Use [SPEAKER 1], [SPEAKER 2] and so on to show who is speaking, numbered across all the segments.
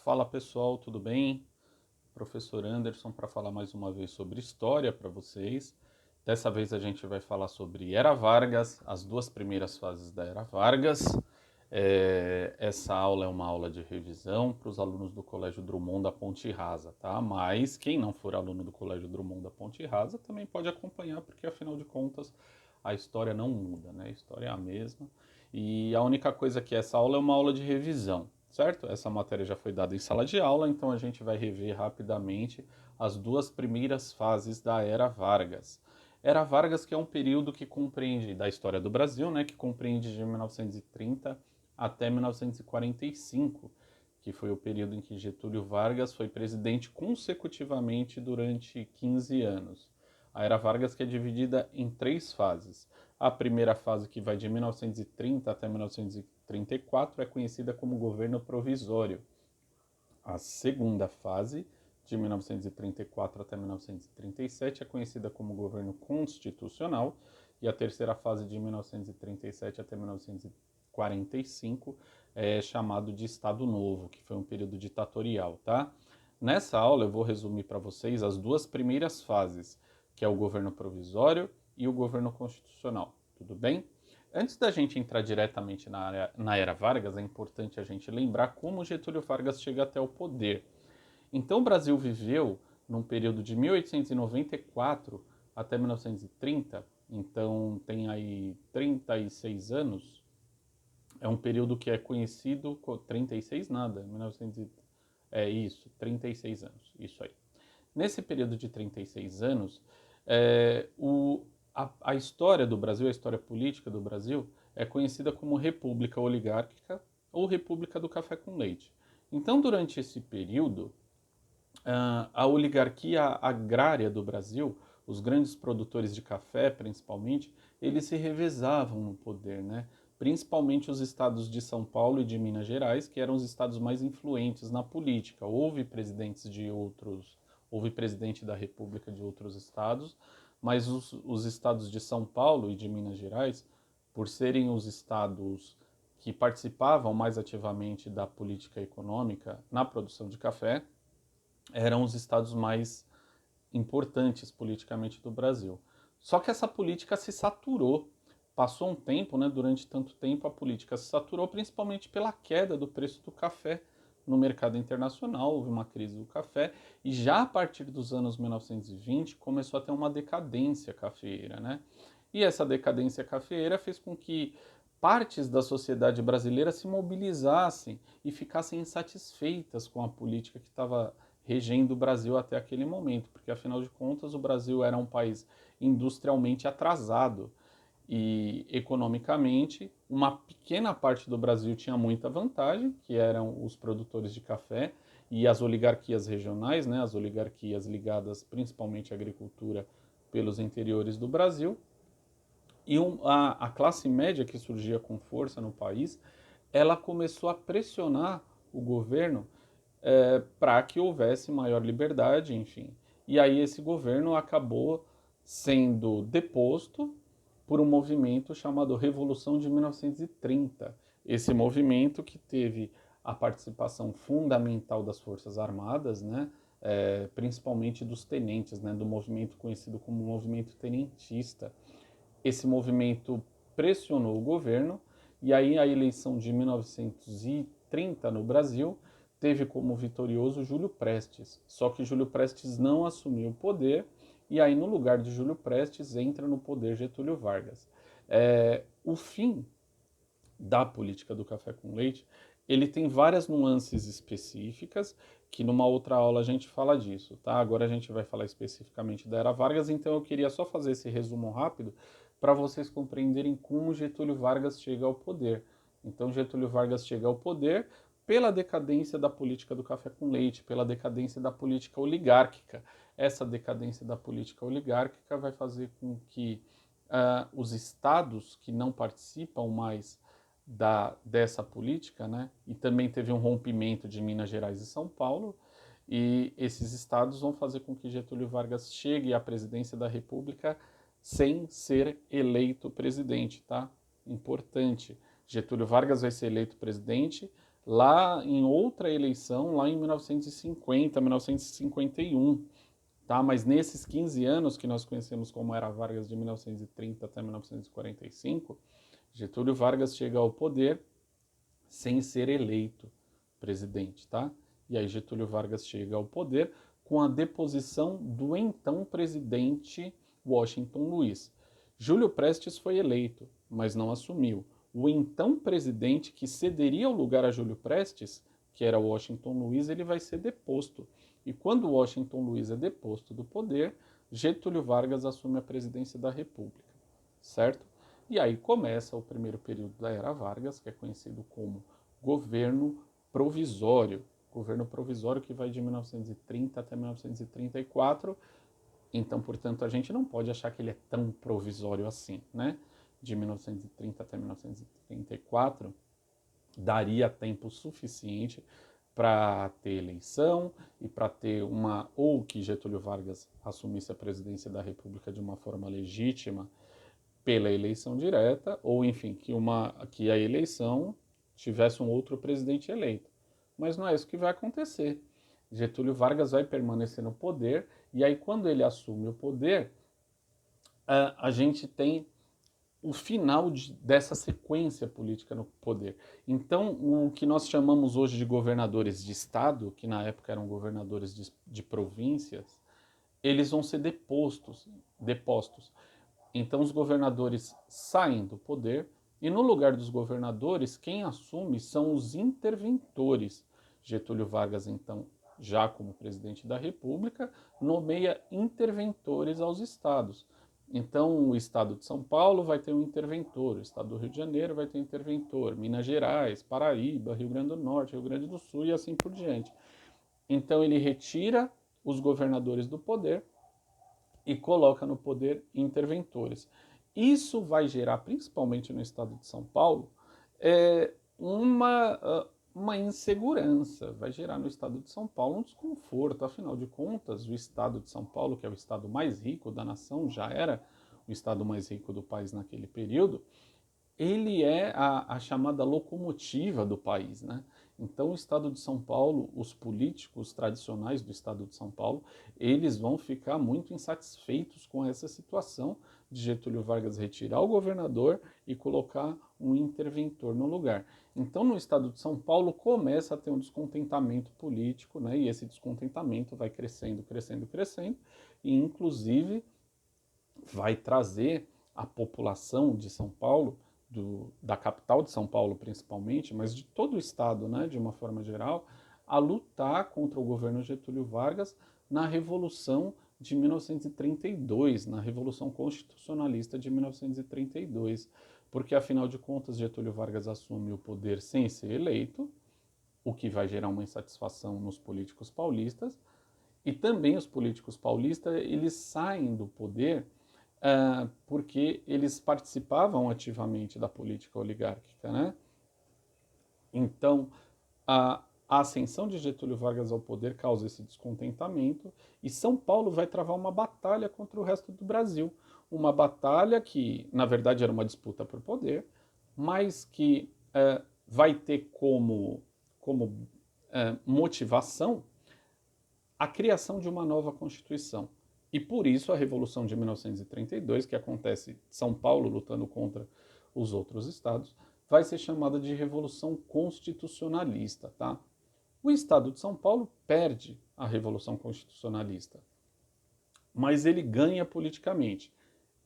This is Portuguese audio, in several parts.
[SPEAKER 1] Fala pessoal, tudo bem? Professor Anderson para falar mais uma vez sobre história para vocês. Dessa vez a gente vai falar sobre Era Vargas, as duas primeiras fases da Era Vargas. Essa aula é uma aula de revisão para os alunos do Colégio Drummond da Ponte Rasa, tá? Mas quem não for aluno do Colégio Drummond da Ponte Rasa também pode acompanhar, porque afinal de contas a história não muda, né? A história é a mesma. E a única coisa que essa aula é uma aula de revisão, certo? Essa matéria já foi dada em sala de aula, então a gente vai rever rapidamente as duas primeiras fases da Era Vargas. Era Vargas, que é um período que compreende da história do Brasil, né, que compreende de 1930 até 1945, que foi o período em que Getúlio Vargas foi presidente consecutivamente durante 15 anos. A Era Vargas que é dividida em três fases. A primeira fase, que vai de 1930 até 1934, é conhecida como governo provisório. A segunda fase, de 1934 até 1937, é conhecida como governo constitucional. E a terceira fase, de 1937 até 1945, é chamado de Estado Novo, que foi um período ditatorial, tá? Nessa aula eu vou resumir para vocês as duas primeiras fases, que é o governo provisório e o governo constitucional, tudo bem? Antes da gente entrar diretamente na Era Vargas, é importante a gente lembrar como Getúlio Vargas chega até o poder. Então, o Brasil viveu num período de 1894 até 1930, então tem aí 36 anos, é um período que é conhecido, 36 nada, 1900, é isso, 36 anos, isso aí. Nesse período de 36 anos, a história do Brasil, a história política do Brasil, é conhecida como República Oligárquica ou República do Café com Leite. Então, durante esse período, a oligarquia agrária do Brasil, os grandes produtores de café, principalmente, eles se revezavam no poder, né? Principalmente os estados de São Paulo e de Minas Gerais, que eram os estados mais influentes na política. Houve presidente da República de outros estados, mas os estados de São Paulo e de Minas Gerais, por serem os estados que participavam mais ativamente da política econômica na produção de café, eram os estados mais importantes politicamente do Brasil. Só que essa política se saturou. Passou um tempo, né, durante tanto tempo a política se saturou, principalmente pela queda do preço do café no mercado internacional, houve uma crise do café, e já a partir dos anos 1920 começou a ter uma decadência cafeeira, né? E essa decadência cafeeira fez com que partes da sociedade brasileira se mobilizassem e ficassem insatisfeitas com a política que estava regendo o Brasil até aquele momento, porque afinal de contas o Brasil era um país industrialmente atrasado e economicamente uma pequena parte do Brasil tinha muita vantagem, que eram os produtores de café e as oligarquias regionais, né, as oligarquias ligadas principalmente à agricultura pelos interiores do Brasil, e a classe média que surgia com força no país, ela começou a pressionar o governo para que houvesse maior liberdade, enfim. E aí esse governo acabou sendo deposto por um movimento chamado Revolução de 1930. Esse movimento que teve a participação fundamental das Forças Armadas, né, principalmente dos tenentes, né, do movimento conhecido como movimento tenentista. Esse movimento pressionou o governo e aí a eleição de 1930 no Brasil teve como vitorioso Júlio Prestes. Só que Júlio Prestes não assumiu o poder e aí no lugar de Júlio Prestes entra no poder Getúlio Vargas. O fim da política do café com leite, ele tem várias nuances específicas, que numa outra aula a gente fala disso, tá? Agora a gente vai falar especificamente da Era Vargas, então eu queria só fazer esse resumo rápido para vocês compreenderem como Getúlio Vargas chega ao poder. Então Getúlio Vargas chega ao poder pela decadência da política do café com leite, pela decadência da política oligárquica. Essa decadência da política oligárquica vai fazer com que os estados que não participam mais dessa política, né? E também teve um rompimento de Minas Gerais e São Paulo, e esses estados vão fazer com que Getúlio Vargas chegue à presidência da República sem ser eleito presidente, tá? Importante. Getúlio Vargas vai ser eleito presidente lá em outra eleição, lá em 1950, 1951. Tá? Mas nesses 15 anos que nós conhecemos como Era Vargas, de 1930 até 1945, Getúlio Vargas chega ao poder sem ser eleito presidente, tá? E aí Getúlio Vargas chega ao poder com a deposição do então presidente Washington Luiz. Júlio Prestes foi eleito, mas não assumiu. O então presidente que cederia o lugar a Júlio Prestes, que era Washington Luiz, ele vai ser deposto. E quando Washington Luiz é deposto do poder, Getúlio Vargas assume a presidência da República, certo? E aí começa o primeiro período da Era Vargas, que é conhecido como governo provisório. Governo provisório que vai de 1930 até 1934. Então, portanto, a gente não pode achar que ele é tão provisório assim, né? De 1930 até 1934, daria tempo suficiente para ter eleição e para ter ou que Getúlio Vargas assumisse a presidência da República de uma forma legítima pela eleição direta, ou enfim, que a eleição tivesse um outro presidente eleito. Mas não é isso que vai acontecer. Getúlio Vargas vai permanecer no poder, e aí quando ele assume o poder, a gente tem o final dessa sequência política no poder. Então, o que nós chamamos hoje de governadores de estado, que na época eram governadores de províncias, eles vão ser depostos. Então, os governadores saem do poder e, no lugar dos governadores, quem assume são os interventores. Getúlio Vargas, então, já como presidente da República, nomeia interventores aos estados. Então, o estado de São Paulo vai ter um interventor, o estado do Rio de Janeiro vai ter um interventor, Minas Gerais, Paraíba, Rio Grande do Norte, Rio Grande do Sul e assim por diante. Então, ele retira os governadores do poder e coloca no poder interventores. Isso vai gerar, principalmente no estado de São Paulo, uma insegurança, vai gerar no estado de São Paulo um desconforto. Afinal de contas, o estado de São Paulo, que é o estado mais rico da nação, já era o estado mais rico do país naquele período, ele é a chamada locomotiva do país, né? Então, o estado de São Paulo, os políticos tradicionais do estado de São Paulo, eles vão ficar muito insatisfeitos com essa situação de Getúlio Vargas retirar o governador e colocar um interventor no lugar. Então, no estado de São Paulo, começa a ter um descontentamento político, né? E esse descontentamento vai crescendo, crescendo, crescendo, e inclusive vai trazer a população de São Paulo, da capital de São Paulo principalmente, mas de todo o estado, né, de uma forma geral, a lutar contra o governo Getúlio Vargas na Revolução de 1932, na Revolução Constitucionalista de 1932, porque afinal de contas Getúlio Vargas assume o poder sem ser eleito, o que vai gerar uma insatisfação nos políticos paulistas, e também os políticos paulistas, eles saem do poder porque eles participavam ativamente da política oligárquica, né? Então, a ascensão de Getúlio Vargas ao poder causa esse descontentamento e São Paulo vai travar uma batalha contra o resto do Brasil. Uma batalha que, na verdade, era uma disputa por poder, mas que vai ter como motivação a criação de uma nova Constituição. E por isso a Revolução de 1932, que acontece São Paulo lutando contra os outros estados, vai ser chamada de Revolução Constitucionalista, tá? O estado de São Paulo perde a Revolução Constitucionalista, mas ele ganha politicamente.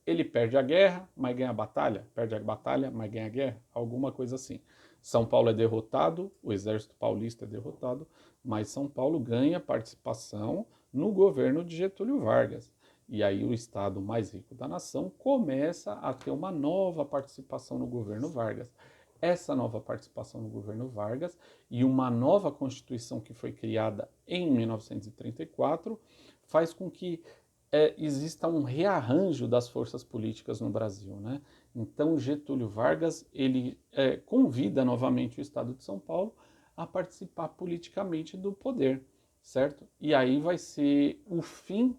[SPEAKER 1] Ele perde a guerra, mas ganha a batalha, perde a batalha, mas ganha a guerra, alguma coisa assim. São Paulo é derrotado, o exército paulista é derrotado, mas São Paulo ganha participação no governo de Getúlio Vargas. E aí o estado mais rico da nação começa a ter uma nova participação no governo Vargas. Essa nova participação no governo Vargas e uma nova Constituição que foi criada em 1934 faz com que exista um rearranjo das forças políticas no Brasil, né? Então Getúlio Vargas ele convida novamente o Estado de São Paulo a participar politicamente do poder, certo? E aí vai ser o fim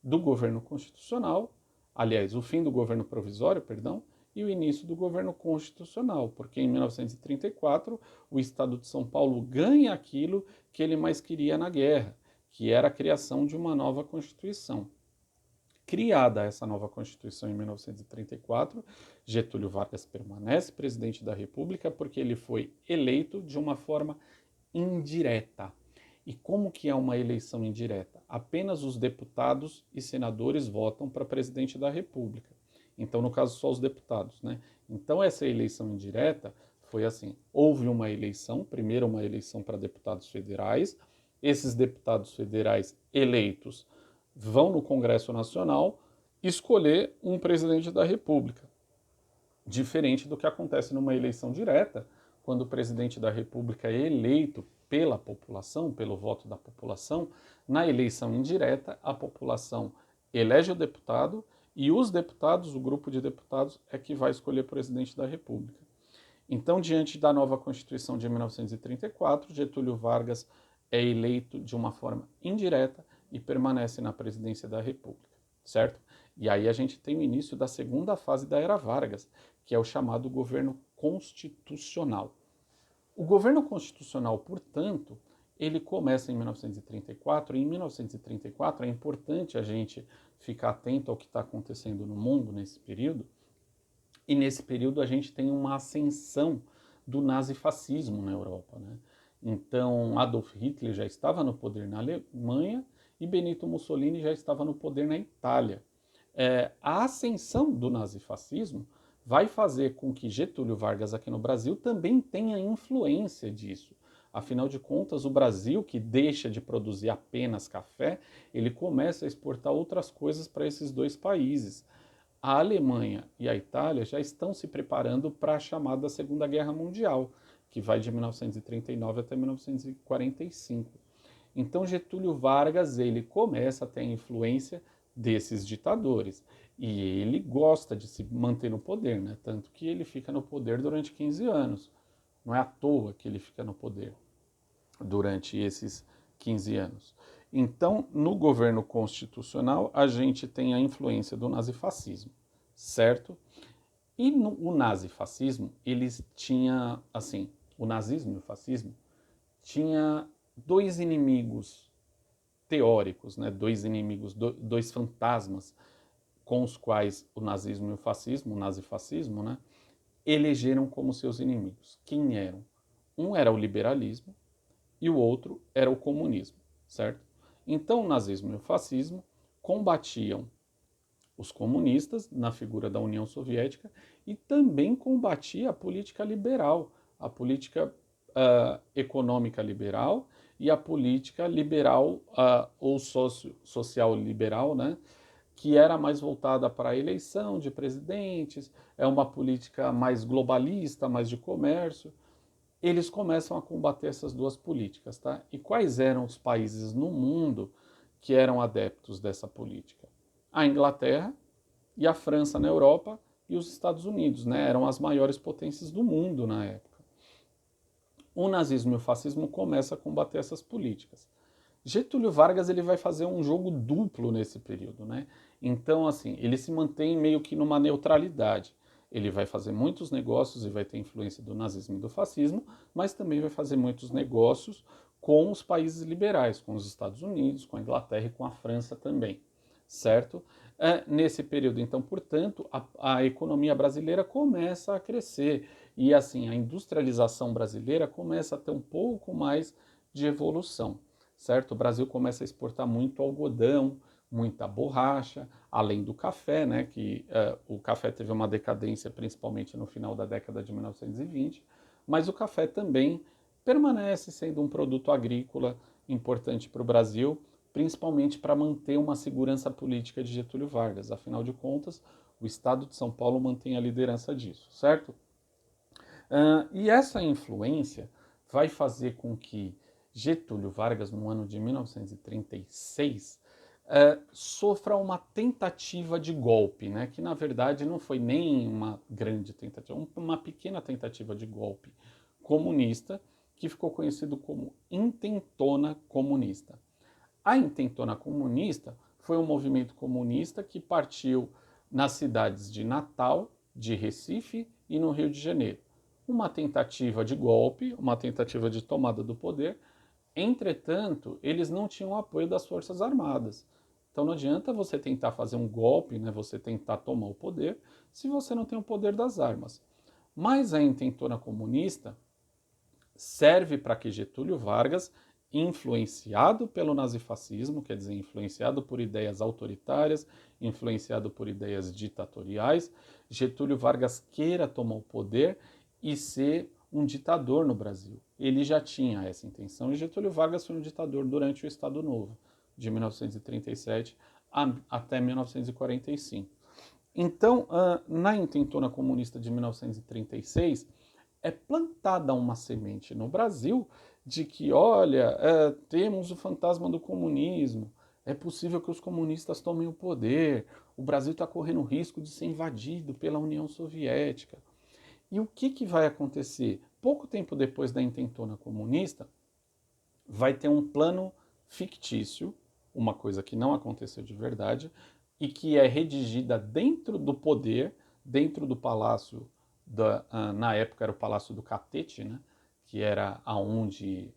[SPEAKER 1] do governo constitucional, aliás, o fim do governo provisório, perdão, e o início do governo constitucional, porque em 1934 o Estado de São Paulo ganha aquilo que ele mais queria na guerra, que era a criação de uma nova Constituição. Criada essa nova Constituição em 1934, Getúlio Vargas permanece presidente da República porque ele foi eleito de uma forma indireta. E como que é uma eleição indireta? Apenas os deputados e senadores votam para presidente da República. Então, no caso, só os deputados, né? Então, essa eleição indireta foi assim: houve uma eleição, primeiro uma eleição para deputados federais, esses deputados federais eleitos vão no Congresso Nacional escolher um presidente da República. Diferente do que acontece numa eleição direta, quando o presidente da República é eleito pela população, pelo voto da população, na eleição indireta, a população elege o deputado e os deputados, o grupo de deputados, é que vai escolher o presidente da República. Então, diante da nova Constituição de 1934, Getúlio Vargas é eleito de uma forma indireta e permanece na presidência da República, certo? E aí a gente tem o início da segunda fase da Era Vargas, que é o chamado governo constitucional. O governo constitucional, portanto, ele começa em 1934, e em 1934 é importante a gente ficar atento ao que está acontecendo no mundo nesse período, e nesse período a gente tem uma ascensão do nazifascismo na Europa, né? Então, Adolf Hitler já estava no poder na Alemanha e Benito Mussolini já estava no poder na Itália. A ascensão do nazifascismo vai fazer com que Getúlio Vargas aqui no Brasil também tenha influência disso. Afinal de contas, o Brasil, que deixa de produzir apenas café, ele começa a exportar outras coisas para esses dois países. A Alemanha e a Itália já estão se preparando para a chamada Segunda Guerra Mundial, que vai de 1939 até 1945. Então Getúlio Vargas ele começa a ter a influência desses ditadores e ele gosta de se manter no poder, né? Tanto que ele fica no poder durante 15 anos. Não é à toa que ele fica no poder durante esses 15 anos. Então, no governo constitucional, a gente tem a influência do nazifascismo, certo? E o nazifascismo, eles tinha, assim, o nazismo e o fascismo tinha dois inimigos teóricos, né? Dois inimigos, dois fantasmas com os quais o nazismo e o fascismo, o nazifascismo, né? Elegeram como seus inimigos. Quem eram? Um era o liberalismo e o outro era o comunismo, certo? Então o nazismo e o fascismo combatiam os comunistas na figura da União Soviética e também combatia a política liberal, a política econômica liberal e a política liberal ou social liberal, né? Que era mais voltada para a eleição de presidentes, é uma política mais globalista, mais de comércio. Eles começam a combater essas duas políticas, tá? E quais eram os países no mundo que eram adeptos dessa política? A Inglaterra e a França na Europa e os Estados Unidos, né? Eram as maiores potências do mundo na época. O nazismo e o fascismo começam a combater essas políticas. Getúlio Vargas ele vai fazer um jogo duplo nesse período, né? Então, assim, ele se mantém meio que numa neutralidade. Ele vai fazer muitos negócios e vai ter influência do nazismo e do fascismo, mas também vai fazer muitos negócios com os países liberais, com os Estados Unidos, com a Inglaterra e com a França também, certo? Nesse período, então, portanto, a economia brasileira começa a crescer e, assim, a industrialização brasileira começa a ter um pouco mais de evolução, certo? O Brasil começa a exportar muito algodão, muita borracha, além do café, né? Que o café teve uma decadência principalmente no final da década de 1920, mas o café também permanece sendo um produto agrícola importante para o Brasil, principalmente para manter uma segurança política de Getúlio Vargas. Afinal de contas, o Estado de São Paulo mantém a liderança disso, certo? E essa influência vai fazer com que Getúlio Vargas, no ano de 1936, sofra uma tentativa de golpe, né? Que na verdade não foi nem uma grande tentativa, uma pequena tentativa de golpe comunista, que ficou conhecido como Intentona Comunista. A Intentona Comunista foi um movimento comunista que partiu nas cidades de Natal de Recife e no Rio de Janeiro. Uma tentativa de golpe, uma tentativa de tomada do poder. Entretanto, eles não tinham apoio das Forças Armadas. Então não adianta você tentar fazer um golpe, né, você tentar tomar o poder, se você não tem o poder das armas. Mas a intentona comunista serve para que Getúlio Vargas, influenciado pelo nazifascismo, quer dizer, influenciado por ideias autoritárias, influenciado por ideias ditatoriais, Getúlio Vargas queira tomar o poder e ser um ditador no Brasil. Ele já tinha essa intenção e Getúlio Vargas foi um ditador durante o Estado Novo, de 1937 até 1945. Então, na intentona comunista de 1936, é plantada uma semente no Brasil de que, olha, temos o fantasma do comunismo, é possível que os comunistas tomem o poder, o Brasil está correndo risco de ser invadido pela União Soviética. E o que vai acontecer? Pouco tempo depois da intentona comunista, vai ter um plano fictício, uma coisa que não aconteceu de verdade, e que é redigida dentro do poder, dentro do palácio, na época era o Palácio do Catete, né, que era aonde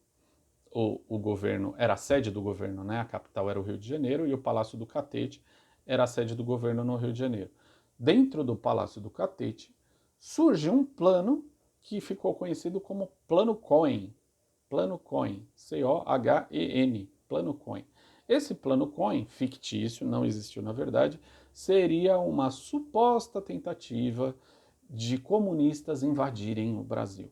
[SPEAKER 1] o governo, era a sede do governo, né, a capital era o Rio de Janeiro, e o Palácio do Catete era a sede do governo no Rio de Janeiro. Dentro do Palácio do Catete, surge um plano que ficou conhecido como Plano Cohen. Plano Cohen, C-O-H-E-N, Plano Cohen. Esse Plano Cohen, fictício, não existiu na verdade, seria uma suposta tentativa de comunistas invadirem o Brasil.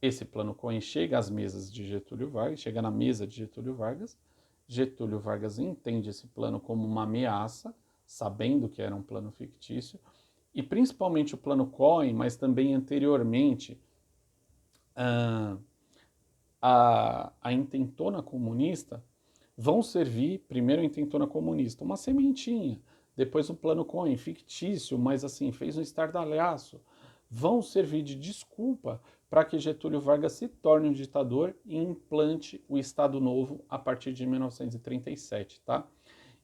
[SPEAKER 1] Esse Plano Cohen chega às mesas de Getúlio Vargas, chega na mesa de Getúlio Vargas entende esse plano como uma ameaça, sabendo que era um plano fictício, e principalmente o Plano Cohen, mas também anteriormente a intentona comunista, vão servir, primeiro a intentona comunista, uma sementinha, depois o Plano Cohen, fictício, mas assim, fez um estardalhaço, vão servir de desculpa para que Getúlio Vargas se torne um ditador e implante o Estado Novo a partir de 1937, tá?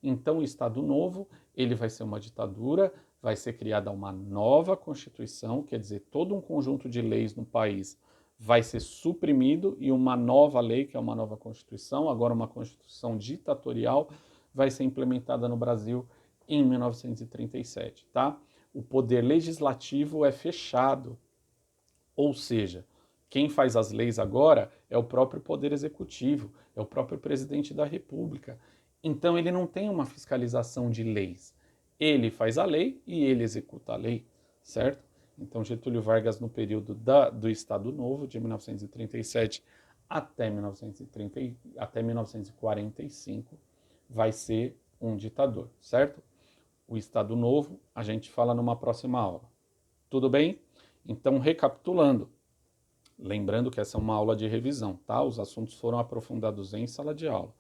[SPEAKER 1] Então o Estado Novo, ele vai ser uma ditadura, vai ser criada uma nova Constituição, quer dizer, todo um conjunto de leis no país vai ser suprimido e uma nova lei, que é uma nova Constituição, agora uma Constituição ditatorial, vai ser implementada no Brasil em 1937, tá? O poder legislativo é fechado, ou seja, quem faz as leis agora é o próprio Poder Executivo, é o próprio Presidente da República. Então ele não tem uma fiscalização de leis. Ele faz a lei e ele executa a lei, certo? Então Getúlio Vargas, no período do Estado Novo, de 1937 até 1945, vai ser um ditador, certo? O Estado Novo a gente fala numa próxima aula. Tudo bem? Então, recapitulando, lembrando que essa é uma aula de revisão, tá? Os assuntos foram aprofundados em sala de aula.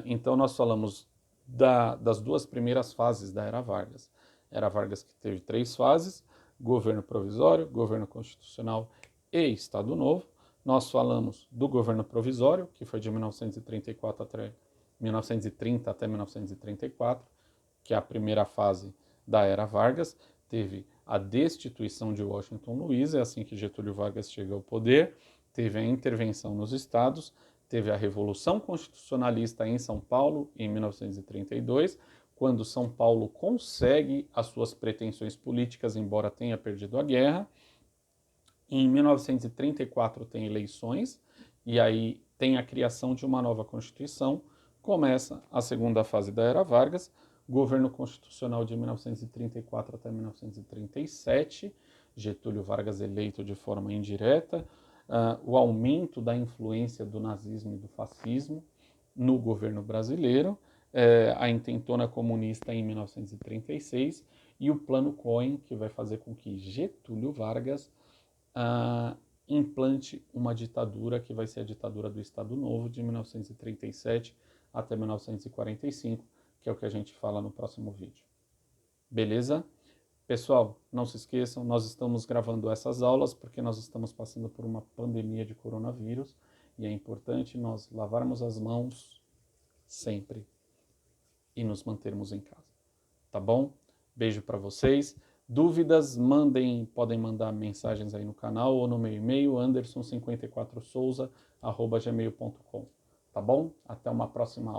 [SPEAKER 1] Então, nós falamos das duas primeiras fases da Era Vargas. Era Vargas que teve 3 fases, governo provisório, governo constitucional e Estado Novo. Nós falamos do governo provisório, que foi de 1934 até 1930 até 1934, que é a primeira fase da Era Vargas. Teve a destituição de Washington Luiz, é assim que Getúlio Vargas chega ao poder, teve a intervenção nos estados, teve a Revolução Constitucionalista em São Paulo, em 1932, quando São Paulo consegue as suas pretensões políticas, embora tenha perdido a guerra. Em 1934 tem eleições, e aí tem a criação de uma nova Constituição, começa a segunda fase da Era Vargas, governo constitucional de 1934 até 1937, Getúlio Vargas eleito de forma indireta, o aumento da influência do nazismo e do fascismo no governo brasileiro, a intentona comunista em 1936 e o Plano Cohen, que vai fazer com que Getúlio Vargas implante uma ditadura que vai ser a ditadura do Estado Novo de 1937 até 1945, que é o que a gente fala no próximo vídeo. Beleza? Pessoal, não se esqueçam, nós estamos gravando essas aulas porque nós estamos passando por uma pandemia de coronavírus e é importante nós lavarmos as mãos sempre e nos mantermos em casa. Tá bom? Beijo para vocês. Dúvidas, podem mandar mensagens aí no canal ou no meu e-mail, anderson54souza@gmail.com. Tá bom? Até uma próxima aula.